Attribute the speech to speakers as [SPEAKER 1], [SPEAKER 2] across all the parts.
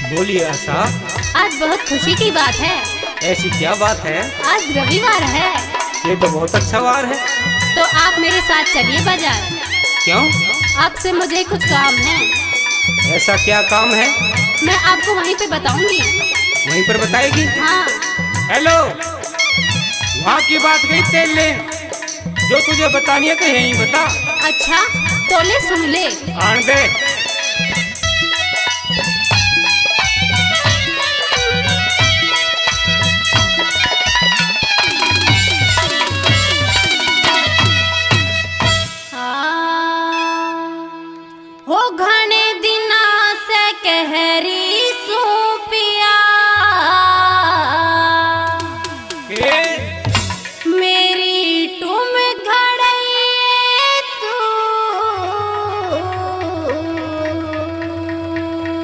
[SPEAKER 1] बोलिए आशा।
[SPEAKER 2] आज बहुत खुशी की बात है।
[SPEAKER 1] ऐसी क्या बात है?
[SPEAKER 2] आज रविवार है।
[SPEAKER 1] ये तो बहुत अच्छा वार है।
[SPEAKER 2] तो आप मेरे साथ चलिए बाजार।
[SPEAKER 1] क्यों?
[SPEAKER 2] आपसे मुझे कुछ काम है।
[SPEAKER 1] ऐसा क्या काम है?
[SPEAKER 2] मैं आपको वहीं पे बताऊंगी।
[SPEAKER 1] वहीं पर बताएगी?
[SPEAKER 2] हाँ।
[SPEAKER 1] हेलो, वहाँ की बात गई तेल ले, जो तुझे बतानी है तो यहीं बता।
[SPEAKER 2] अच्छा तो ले सुन ले।
[SPEAKER 1] आन दे।
[SPEAKER 2] हो घने दिना से कहरी सूपिया मेरी तुम घड़े तू।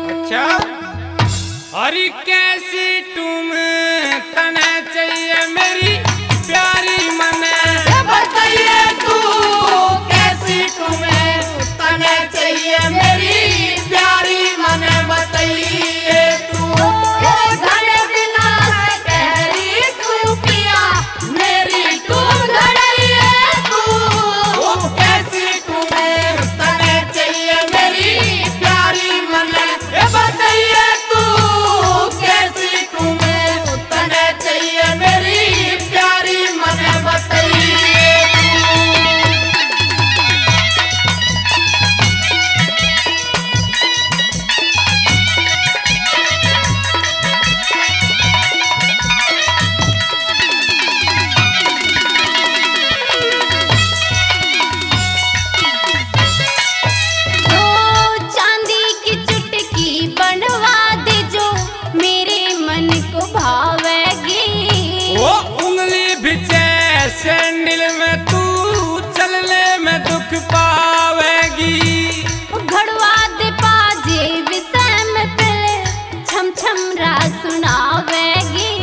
[SPEAKER 1] अच्छा, अरे कैसी तुम तना चाहिए मेरी प्यारी मने
[SPEAKER 3] बताइए तू कैसी तुम्हें तने चाहिए मेरी प्यारी मने बताइए तू। घड़े बिना से कहरी तू पिया मेरी तुम घड़िए तू। कैसी तुम्हें तने चाहिए मेरी प्यारी मने बताइए तू। कैसी तुम्हें तने चाहिए मेरी प्यारी मने बताइए।
[SPEAKER 1] सैंडल में तू चलने में दुख पावेगी।
[SPEAKER 2] घड़वा दे पाजे विषय में पहले छम छम राग सुनावेगी।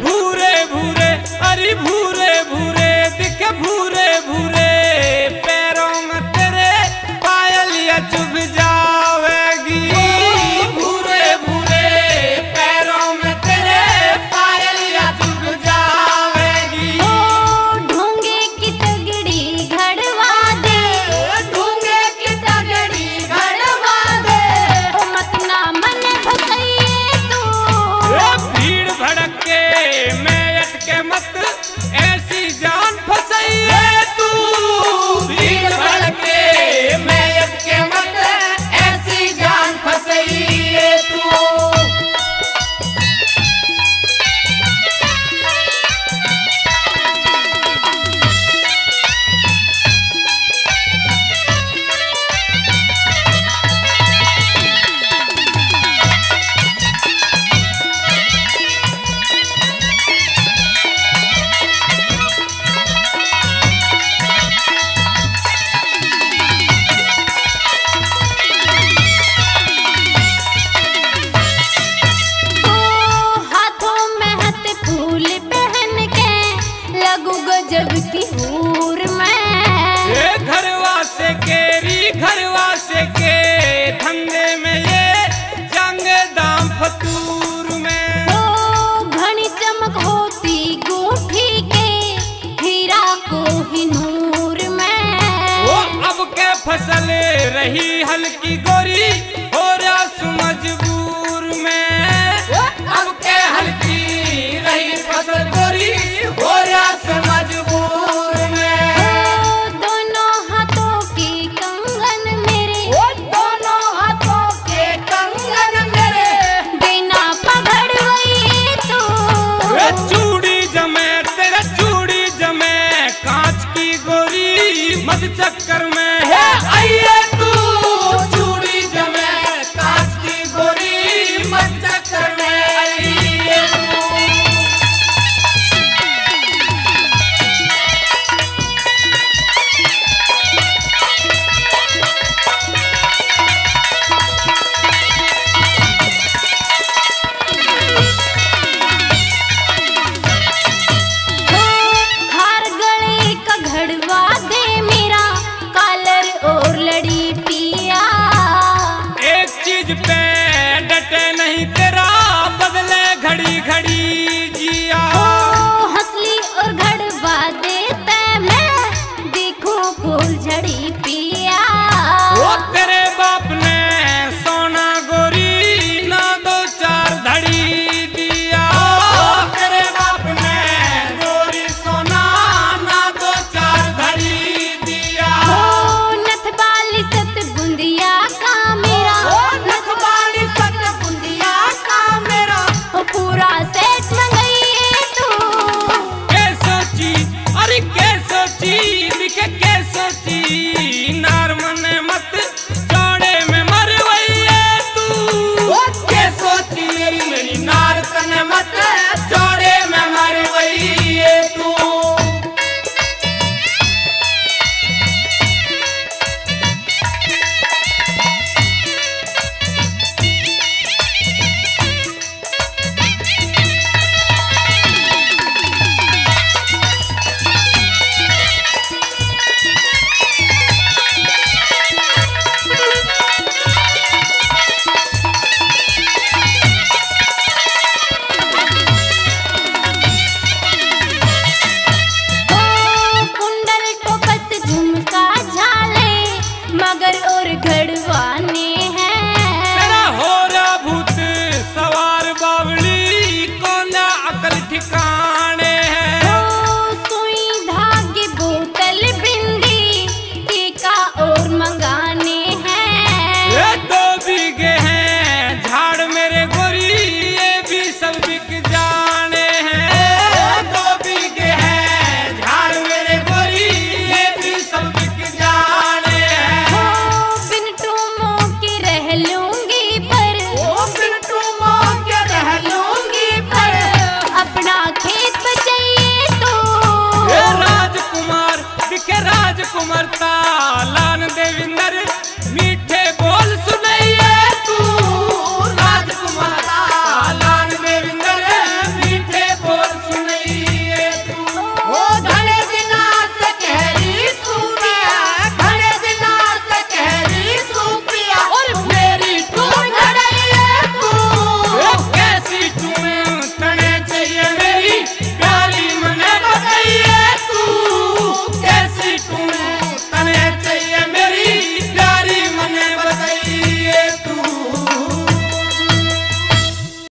[SPEAKER 1] भूरे भूरे अरे भूरे भूरे दिखे भूरे भूरे पैरों में तेरे पायलिया चुभ जावेगी।
[SPEAKER 3] भूरे भूरे पैरों में तेरे पायलिया चुभ जावेगी।
[SPEAKER 2] ढूंगे की तगड़ी घड़वा दे।
[SPEAKER 3] ढूंगे की तगड़ी घड़वा दे।
[SPEAKER 2] मत ना मन भगाइए तू।
[SPEAKER 1] भीड़ भड़के मैं अटके मत ऐसी जान फसाइए तू।
[SPEAKER 3] भीड़ भड़के मैं अटके मत ऐसी जान फसाइए तू।
[SPEAKER 2] जब की हूर में
[SPEAKER 1] घरवा से केरी घरवा से के धंधे में ये जंग दाम फतूर में।
[SPEAKER 2] घनी चमक होती गोठी के हीरा को ही नूर में।
[SPEAKER 1] अब के फसल रही हल्की गोरी हो रहा मजबूर में।
[SPEAKER 3] अब के हल्की रही फसल गोरी हो रहा मजबूर में।
[SPEAKER 2] दोनों हाथों के कंगन मेरे।
[SPEAKER 3] दोनों हाथों के कंगन मेरे
[SPEAKER 2] बिना पगड़वाई तू।
[SPEAKER 1] चूड़ी जमे तेरा चूड़ी जमे कांच की गोरी मत चक्कर में है
[SPEAKER 3] आइए तू। चूड़ी जमे कांच की गोरी मत चक्कर